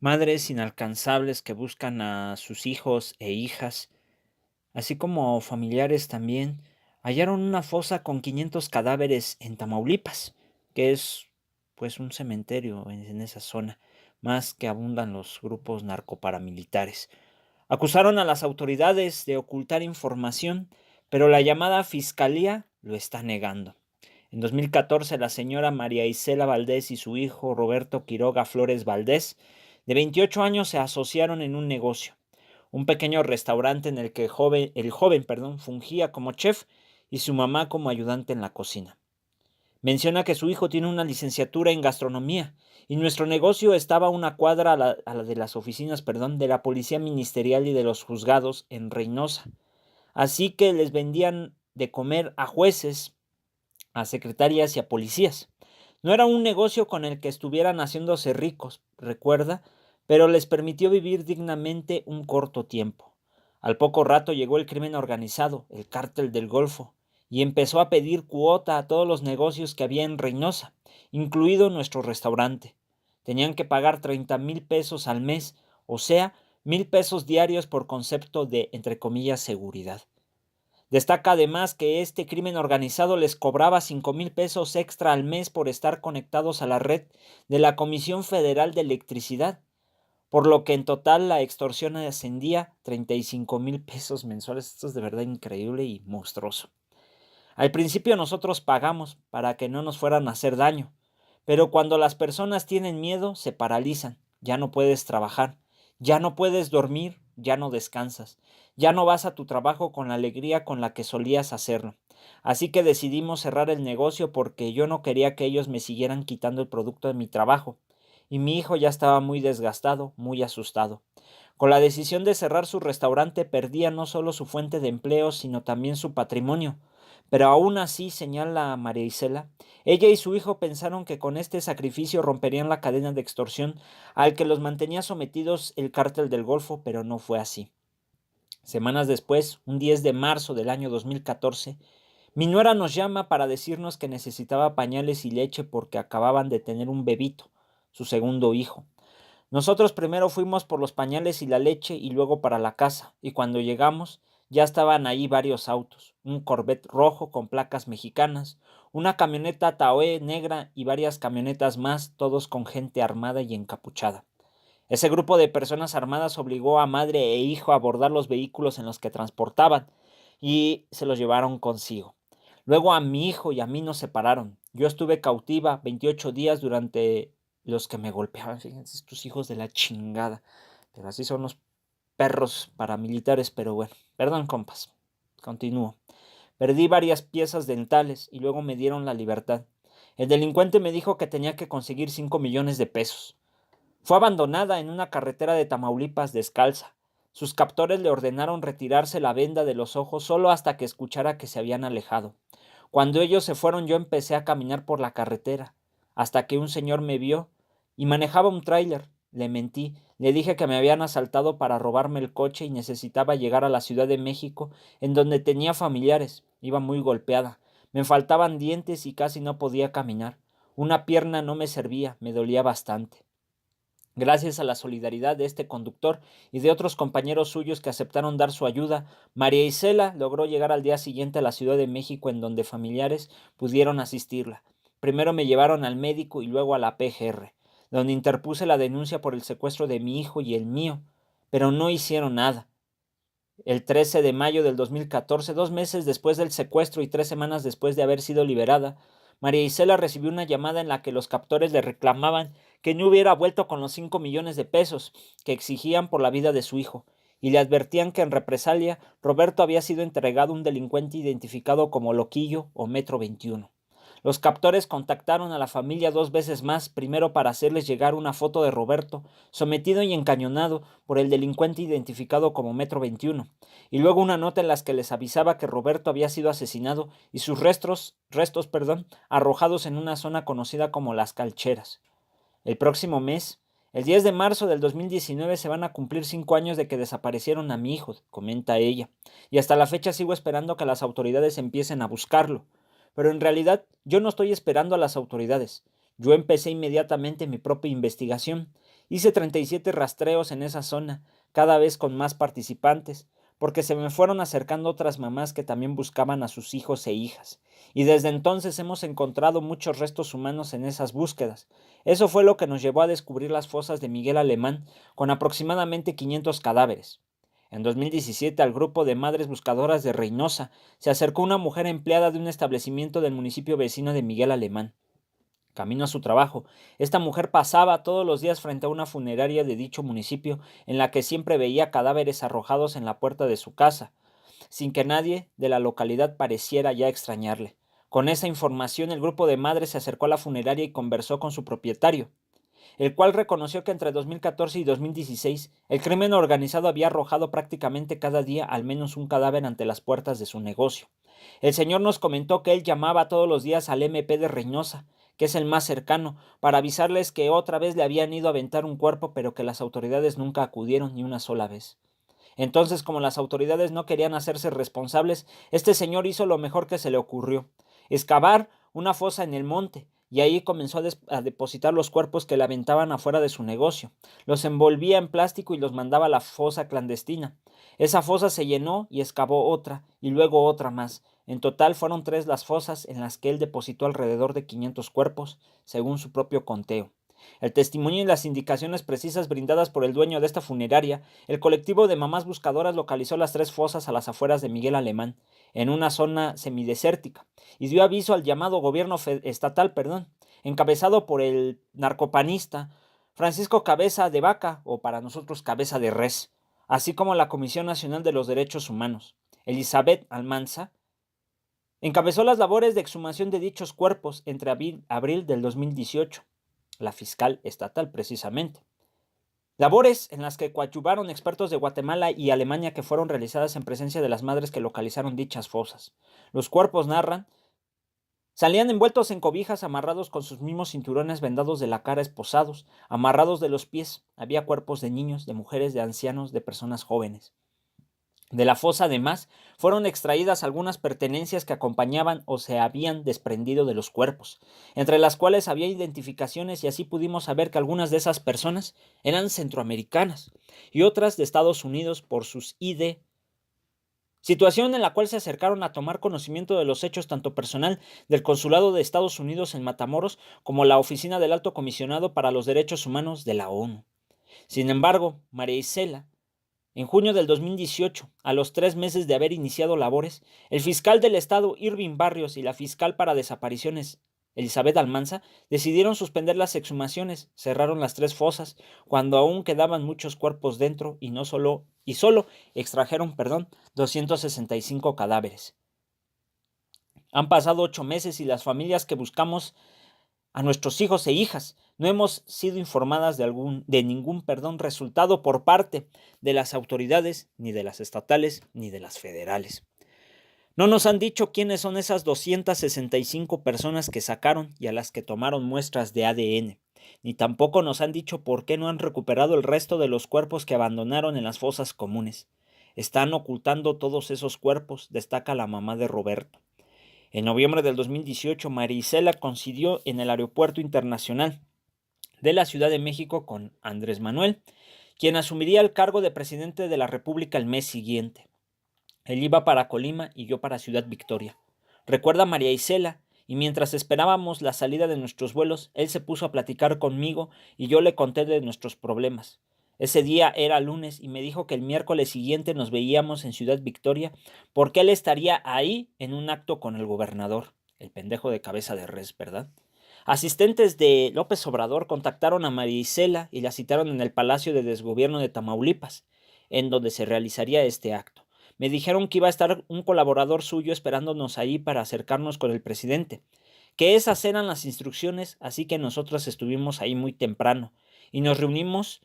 Madres inalcanzables que buscan a sus hijos e hijas, así como familiares también, hallaron una fosa con 500 cadáveres en Tamaulipas, que es pues un cementerio en esa zona, más que abundan los grupos narcoparamilitares. Acusaron a las autoridades de ocultar información, pero la llamada fiscalía lo está negando. En 2014, la señora María Isela Valdés y su hijo Roberto Quiroga Flores Valdés, de 28 años, se asociaron en un negocio, un pequeño restaurante en el que el joven, fungía como chef y su mamá como ayudante en la cocina. Menciona que su hijo tiene una licenciatura en gastronomía y nuestro negocio estaba a una cuadra a la de las oficinas, de la Policía Ministerial y de los juzgados en Reynosa. Así que les vendían de comer a jueces, a secretarias y a policías. No era un negocio con el que estuvieran haciéndose ricos, recuerda, pero les permitió vivir dignamente un corto tiempo. Al poco rato llegó el crimen organizado, el cártel del Golfo, y empezó a pedir cuota a todos los negocios que había en Reynosa, incluido nuestro restaurante. Tenían que pagar 30,000 pesos al mes, o sea, 1,000 pesos diarios por concepto de, entre comillas, seguridad. Destaca además que este crimen organizado les cobraba 5,000 pesos extra al mes por estar conectados a la red de la Comisión Federal de Electricidad, por lo que en total la extorsión ascendía a 35,000 pesos mensuales. Esto es de verdad increíble y monstruoso. Al principio nosotros pagamos para que no nos fueran a hacer daño, pero cuando las personas tienen miedo se paralizan, ya no puedes trabajar, ya no puedes dormir, ya no descansas, ya no vas a tu trabajo con la alegría con la que solías hacerlo. Así que decidimos cerrar el negocio porque yo no quería que ellos me siguieran quitando el producto de mi trabajo, y mi hijo ya estaba muy desgastado, muy asustado. Con la decisión de cerrar su restaurante perdía no solo su fuente de empleo, sino también su patrimonio. Pero aún así, señala María Isela, ella y su hijo pensaron que con este sacrificio romperían la cadena de extorsión al que los mantenía sometidos el cártel del Golfo, pero no fue así. Semanas después, un 10 de marzo del año 2014, mi nuera nos llama para decirnos que necesitaba pañales y leche porque acababan de tener un bebito, su segundo hijo. Nosotros primero fuimos por los pañales y la leche y luego para la casa, y cuando llegamos ya estaban ahí varios autos, un Corvette rojo con placas mexicanas, una camioneta Tahoe negra y varias camionetas más, todos con gente armada y encapuchada. Ese grupo de personas armadas obligó a madre e hijo a abordar los vehículos en los que transportaban y se los llevaron consigo. Luego a mi hijo y a mí nos separaron. Yo estuve cautiva 28 días durante los que me golpeaban. Fíjense, estos hijos de la chingada. Pero así son los perros paramilitares, pero bueno. Perdón, compas. Continúo. Perdí varias piezas dentales y luego me dieron la libertad. El delincuente me dijo que tenía que conseguir 5 millones de pesos. Fue abandonada en una carretera de Tamaulipas descalza. Sus captores le ordenaron retirarse la venda de los ojos solo hasta que escuchara que se habían alejado. Cuando ellos se fueron yo empecé a caminar por la carretera, hasta que un señor me vio y manejaba un tráiler. Le mentí, le dije que me habían asaltado para robarme el coche y necesitaba llegar a la Ciudad de México, en donde tenía familiares. Iba muy golpeada. Me faltaban dientes y casi no podía caminar. Una pierna no me servía, me dolía bastante. Gracias a la solidaridad de este conductor y de otros compañeros suyos que aceptaron dar su ayuda, María Isela logró llegar al día siguiente a la Ciudad de México, en donde familiares pudieron asistirla. Primero me llevaron al médico y luego a la PGR, donde interpuse la denuncia por el secuestro de mi hijo y el mío, pero no hicieron nada. El 13 de mayo del 2014, 2 meses después del secuestro y 3 semanas después de haber sido liberada, María Isela recibió una llamada en la que los captores le reclamaban que no hubiera vuelto con los 5 millones de pesos que exigían por la vida de su hijo, y le advertían que en represalia Roberto había sido entregado a un delincuente identificado como Loquillo o Metro 21. Los captores contactaron a la familia 2 veces más, primero para hacerles llegar una foto de Roberto, sometido y encañonado por el delincuente identificado como Metro 21, y luego una nota en la que les avisaba que Roberto había sido asesinado y sus restos, arrojados en una zona conocida como Las Calcheras. El próximo mes, el 10 de marzo del 2019, se van a cumplir 5 años de que desaparecieron a mi hijo, comenta ella, y hasta la fecha sigo esperando que las autoridades empiecen a buscarlo. Pero en realidad yo no estoy esperando a las autoridades. Yo empecé inmediatamente mi propia investigación Hice 37 rastreos en esa zona, cada vez con más participantes, porque se me fueron acercando otras mamás que también buscaban a sus hijos e hijas, y desde entonces hemos encontrado muchos restos humanos en esas búsquedas. Eso fue lo que nos llevó a descubrir las fosas de Miguel Alemán, con aproximadamente 500 cadáveres. En 2017, al grupo de madres buscadoras de Reynosa se acercó una mujer empleada de un establecimiento del municipio vecino de Miguel Alemán. Camino a su trabajo, esta mujer pasaba todos los días frente a una funeraria de dicho municipio, en la que siempre veía cadáveres arrojados en la puerta de su casa, sin que nadie de la localidad pareciera ya extrañarle. Con esa información, el grupo de madres se acercó a la funeraria y conversó con su propietario, el cual reconoció que entre 2014 y 2016 el crimen organizado había arrojado prácticamente cada día al menos un cadáver ante las puertas de su negocio. El señor nos comentó que él llamaba todos los días al MP de Reynosa, que es el más cercano, para avisarles que otra vez le habían ido a aventar un cuerpo, pero que las autoridades nunca acudieron ni una sola vez. Entonces, como las autoridades no querían hacerse responsables, este señor hizo lo mejor que se le ocurrió: excavar una fosa en el monte, y ahí comenzó a depositar los cuerpos que le aventaban afuera de su negocio. Los envolvía en plástico y los mandaba a la fosa clandestina. Esa fosa se llenó y excavó otra, y luego otra más. En total fueron 3 las fosas en las que él depositó alrededor de 500 cuerpos, según su propio conteo. El testimonio y las indicaciones precisas brindadas por el dueño de esta funeraria, el colectivo de mamás buscadoras localizó las 3 fosas a las afueras de Miguel Alemán, en una zona semidesértica, y dio aviso al llamado gobierno estatal, encabezado por el narcopanista Francisco Cabeza de Vaca, o para nosotros Cabeza de Res, así como la Comisión Nacional de los Derechos Humanos. Elizabeth Almanza encabezó las labores de exhumación de dichos cuerpos entre abril del 2018, la fiscal estatal precisamente. Labores en las que coadyuvaron expertos de Guatemala y Alemania, que fueron realizadas en presencia de las madres que localizaron dichas fosas. Los cuerpos, narran, salían envueltos en cobijas, amarrados con sus mismos cinturones, vendados de la cara, esposados, amarrados de los pies. Había cuerpos de niños, de mujeres, de ancianos, de personas jóvenes. De la fosa, además, fueron extraídas algunas pertenencias que acompañaban o se habían desprendido de los cuerpos, entre las cuales había identificaciones, y así pudimos saber que algunas de esas personas eran centroamericanas y otras de Estados Unidos por sus ID, situación en la cual se acercaron a tomar conocimiento de los hechos tanto personal del Consulado de Estados Unidos en Matamoros como la Oficina del Alto Comisionado para los Derechos Humanos de la ONU. Sin embargo, María Isela, en junio del 2018, a los 3 meses de haber iniciado labores, el fiscal del estado Irving Barrios y la fiscal para desapariciones Elizabeth Almanza decidieron suspender las exhumaciones. Cerraron las 3 fosas cuando aún quedaban muchos cuerpos dentro y solo extrajeron 265 cadáveres. Han pasado 8 meses y las familias que buscamos a nuestros hijos e hijas no hemos sido informadas de ningún resultado por parte de las autoridades, ni de las estatales, ni de las federales. No nos han dicho quiénes son esas 265 personas que sacaron y a las que tomaron muestras de ADN, ni tampoco nos han dicho por qué no han recuperado el resto de los cuerpos que abandonaron en las fosas comunes. Están ocultando todos esos cuerpos, destaca la mamá de Roberto. En noviembre del 2018, María Isela coincidió en el Aeropuerto Internacional de la Ciudad de México con Andrés Manuel, quien asumiría el cargo de presidente de la República el mes siguiente. Él iba para Colima y yo para Ciudad Victoria. Recuerda María Isela, y mientras esperábamos la salida de nuestros vuelos, él se puso a platicar conmigo y yo le conté de nuestros problemas. Ese día era lunes y me dijo que el miércoles siguiente nos veíamos en Ciudad Victoria porque él estaría ahí en un acto con el gobernador, el pendejo de Cabeza de Res, ¿verdad? Asistentes de López Obrador contactaron a María Isela y la citaron en el Palacio de Desgobierno de Tamaulipas, en donde se realizaría este acto. Me dijeron que iba a estar un colaborador suyo esperándonos ahí para acercarnos con el presidente, que esas eran las instrucciones, así que nosotros estuvimos ahí muy temprano y nos reunimos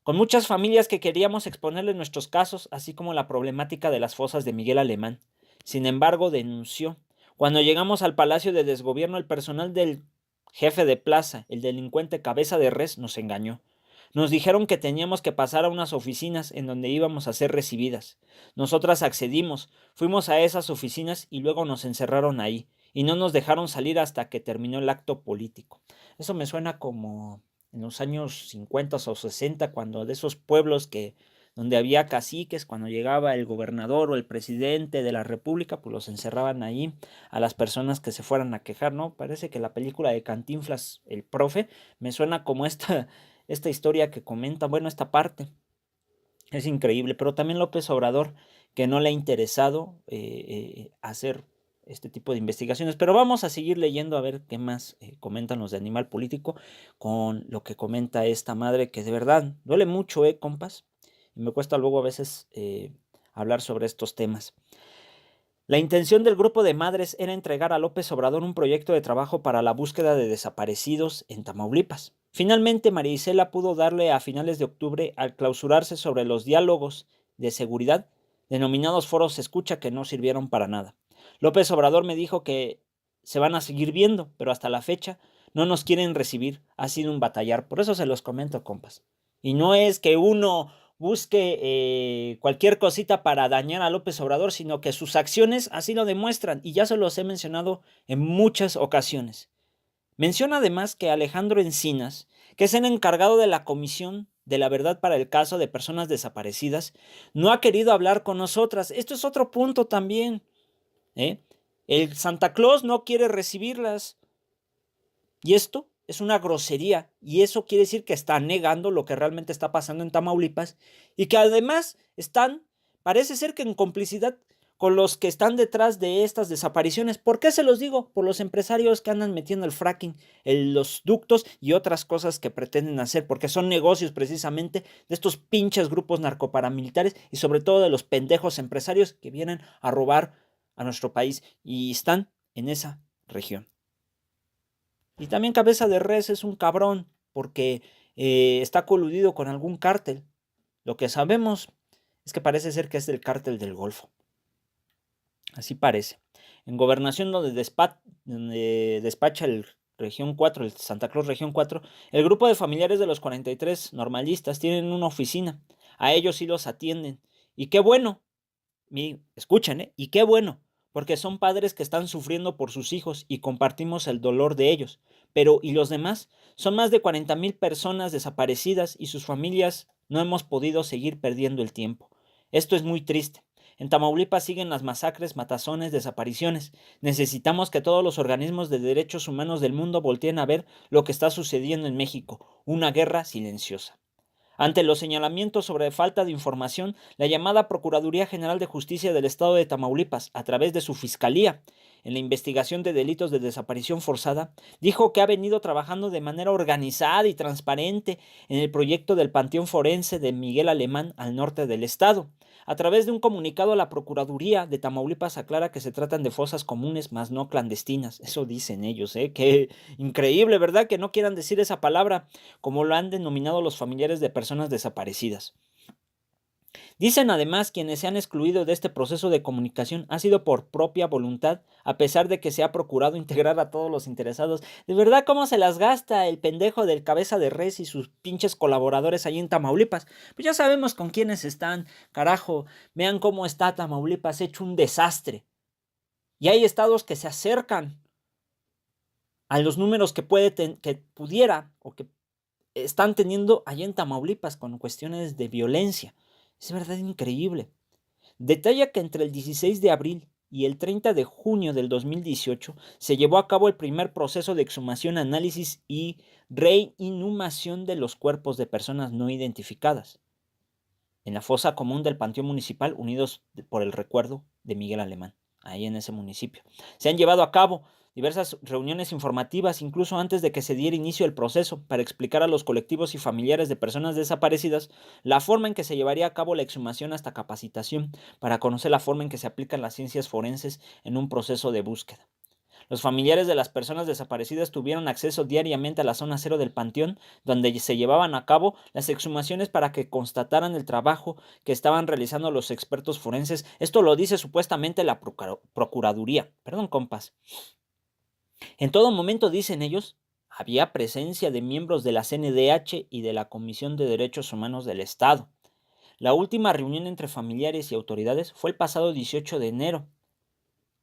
con muchas familias que queríamos exponerle nuestros casos, así como la problemática de las fosas de Miguel Alemán. Sin embargo, denunció. Cuando llegamos al Palacio de Desgobierno, el personal del jefe de plaza, el delincuente Cabeza de Res, nos engañó. Nos dijeron que teníamos que pasar a unas oficinas en donde íbamos a ser recibidas. Nosotras accedimos, fuimos a esas oficinas y luego nos encerraron ahí, y no nos dejaron salir hasta que terminó el acto político. Eso me suena como en los años 50 o 60, cuando de esos pueblos donde había caciques, cuando llegaba el gobernador o el presidente de la república, pues los encerraban ahí a las personas que se fueran a quejar, ¿no? Parece que la película de Cantinflas, El Profe, me suena como esta historia que comenta, bueno, esta parte. Es increíble, pero también López Obrador, que no le ha interesado hacer este tipo de investigaciones. Pero vamos a seguir leyendo a ver qué más comentan los de Animal Político con lo que comenta esta madre, que de verdad duele mucho, compas. Y me cuesta luego a veces hablar sobre estos temas. La intención del grupo de madres era entregar a López Obrador un proyecto de trabajo para la búsqueda de desaparecidos en Tamaulipas. Finalmente, María Isela pudo darle a finales de octubre al clausurarse sobre los diálogos de seguridad, denominados foros escucha, que no sirvieron para nada. López Obrador me dijo que se van a seguir viendo, pero hasta la fecha no nos quieren recibir. Ha sido un batallar. Por eso se los comento, compas. Y no es que uno busque cualquier cosita para dañar a López Obrador, sino que sus acciones así lo demuestran, y ya se los he mencionado en muchas ocasiones. Menciona además que Alejandro Encinas, que es el encargado de la Comisión de la Verdad para el caso de personas desaparecidas, no ha querido hablar con nosotras. Esto es otro punto también. El Santa Claus no quiere recibirlas. Y esto es una grosería, y eso quiere decir que está negando lo que realmente está pasando en Tamaulipas, y que además parece ser que en complicidad con los que están detrás de estas desapariciones. ¿Por qué se los digo? Por los empresarios que andan metiendo el fracking, los ductos y otras cosas que pretenden hacer, porque son negocios precisamente de estos pinches grupos narcoparamilitares y sobre todo de los pendejos empresarios que vienen a robar a nuestro país y están en esa región. Y también Cabeza de Res es un cabrón porque está coludido con algún cártel. Lo que sabemos es que parece ser que es del cártel del Golfo. Así parece. En Gobernación, donde despacha el Región 4, el Santa Claus Región 4, el grupo de familiares de los 43 normalistas tienen una oficina. A ellos sí los atienden. Y qué bueno. Escuchen, y qué bueno, porque son padres que están sufriendo por sus hijos y compartimos el dolor de ellos. Pero, ¿y los demás? Son más de 40,000 personas desaparecidas y sus familias no hemos podido seguir perdiendo el tiempo. Esto es muy triste. En Tamaulipas siguen las masacres, matazones, desapariciones. Necesitamos que todos los organismos de derechos humanos del mundo volteen a ver lo que está sucediendo en México, una guerra silenciosa. Ante los señalamientos sobre falta de información, la llamada Procuraduría General de Justicia del Estado de Tamaulipas, a través de su Fiscalía, en la investigación de delitos de desaparición forzada, dijo que ha venido trabajando de manera organizada y transparente en el proyecto del Panteón Forense de Miguel Alemán al norte del estado. A través de un comunicado, la Procuraduría de Tamaulipas aclara que se tratan de fosas comunes, más no clandestinas. Eso dicen ellos, ¿eh? Qué increíble, ¿verdad? Que no quieran decir esa palabra, como lo han denominado los familiares de personas desaparecidas. Dicen además quienes se han excluido de este proceso de comunicación ha sido por propia voluntad, a pesar de que se ha procurado integrar a todos los interesados. De verdad, ¿cómo se las gasta el pendejo del Cabeza de Res y sus pinches colaboradores allí en Tamaulipas? Pues ya sabemos con quiénes están, carajo. Vean cómo está Tamaulipas, hecho un desastre. Y hay estados que se acercan a los números que pudiera o que están teniendo allá en Tamaulipas con cuestiones de violencia. Es verdad increíble. Detalla que entre el 16 de abril y el 30 de junio del 2018 se llevó a cabo el primer proceso de exhumación, análisis y reinhumación de los cuerpos de personas no identificadas en la fosa común del Panteón Municipal Unidos por el Recuerdo de Miguel Alemán, ahí en ese municipio. Se han llevado a cabo diversas reuniones informativas, incluso antes de que se diera inicio el proceso, para explicar a los colectivos y familiares de personas desaparecidas la forma en que se llevaría a cabo la exhumación hasta capacitación, para conocer la forma en que se aplican las ciencias forenses en un proceso de búsqueda. Los familiares de las personas desaparecidas tuvieron acceso diariamente a la zona cero del panteón, donde se llevaban a cabo las exhumaciones para que constataran el trabajo que estaban realizando los expertos forenses. Esto lo dice supuestamente la Procuraduría. Perdón, compas. En todo momento, dicen ellos, había presencia de miembros de la CNDH y de la Comisión de Derechos Humanos del Estado. La última reunión entre familiares y autoridades fue el pasado 18 de enero,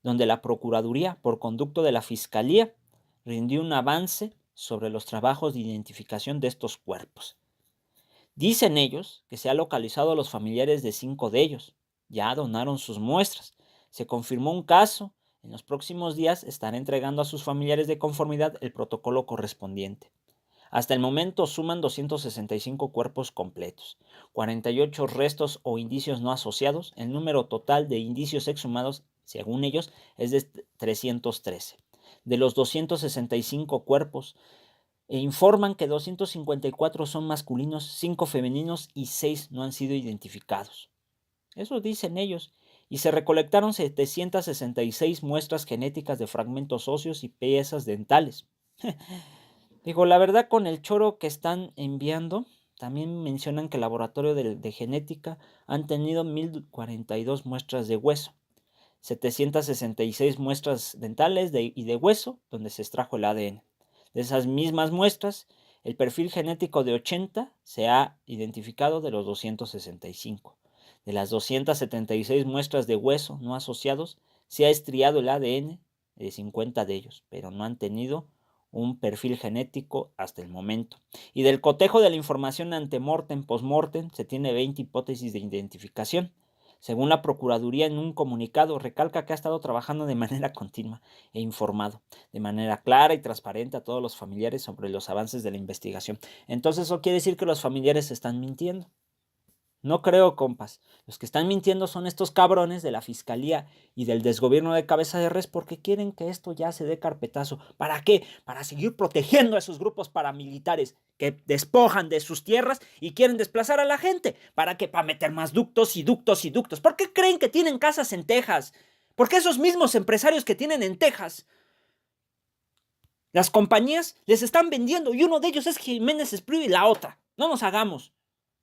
donde la Procuraduría, por conducto de la Fiscalía, rindió un avance sobre los trabajos de identificación de estos cuerpos. Dicen ellos que se ha localizado a los familiares de 5 de ellos. Ya donaron sus muestras. Se confirmó un caso. En los próximos días estarán entregando a sus familiares de conformidad el protocolo correspondiente. Hasta el momento suman 265 cuerpos completos, 48 restos o indicios no asociados. El número total de indicios exhumados, según ellos, es de 313. De los 265 cuerpos, informan que 254 son masculinos, 5 femeninos y 6 no han sido identificados. Eso dicen ellos. Y se recolectaron 766 muestras genéticas de fragmentos óseos y piezas dentales. Digo, la verdad, con el choro que están enviando, también mencionan que el laboratorio de genética han tenido 1042 muestras de hueso, 766 muestras dentales y de hueso, donde se extrajo el ADN. De esas mismas muestras, el perfil genético de 80 se ha identificado de los 265. De las 276 muestras de hueso no asociados, se ha estriado el ADN de 50 de ellos, pero no han tenido un perfil genético hasta el momento. Y del cotejo de la información antemortem, postmortem, se tiene 20 hipótesis de identificación. Según la Procuraduría, en un comunicado recalca que ha estado trabajando de manera continua e informado de manera clara y transparente a todos los familiares sobre los avances de la investigación. Entonces eso quiere decir que los familiares están mintiendo. No creo, compas. Los que están mintiendo son estos cabrones de la fiscalía y del desgobierno de Cabeza de Res, porque quieren que esto ya se dé carpetazo. ¿Para qué? Para seguir protegiendo a esos grupos paramilitares que despojan de sus tierras y quieren desplazar a la gente. ¿Para qué? Para meter más ductos y ductos y ductos. ¿Por qué creen que tienen casas en Texas? Porque esos mismos empresarios que tienen en Texas, las compañías les están vendiendo, y uno de ellos es Jiménez Espriu y la otra. No nos hagamos.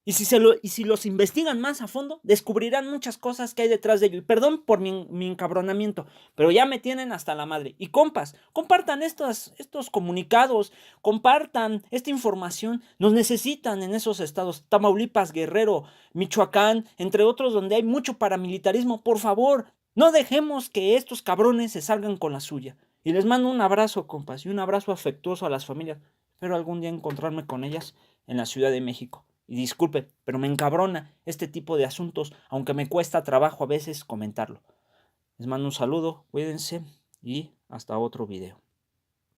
Y si los investigan más a fondo, descubrirán muchas cosas que hay detrás de ello. Y perdón por mi encabronamiento, pero ya me tienen hasta la madre. Y compas, compartan estos comunicados, compartan esta información. Nos necesitan en esos estados, Tamaulipas, Guerrero, Michoacán, entre otros, donde hay mucho paramilitarismo. Por favor, no dejemos que estos cabrones se salgan con la suya. Y les mando un abrazo, compas, y un abrazo afectuoso a las familias. Espero algún día encontrarme con ellas en la Ciudad de México. Y disculpe, pero me encabrona este tipo de asuntos, aunque me cuesta trabajo a veces comentarlo. Les mando un saludo, cuídense y hasta otro video.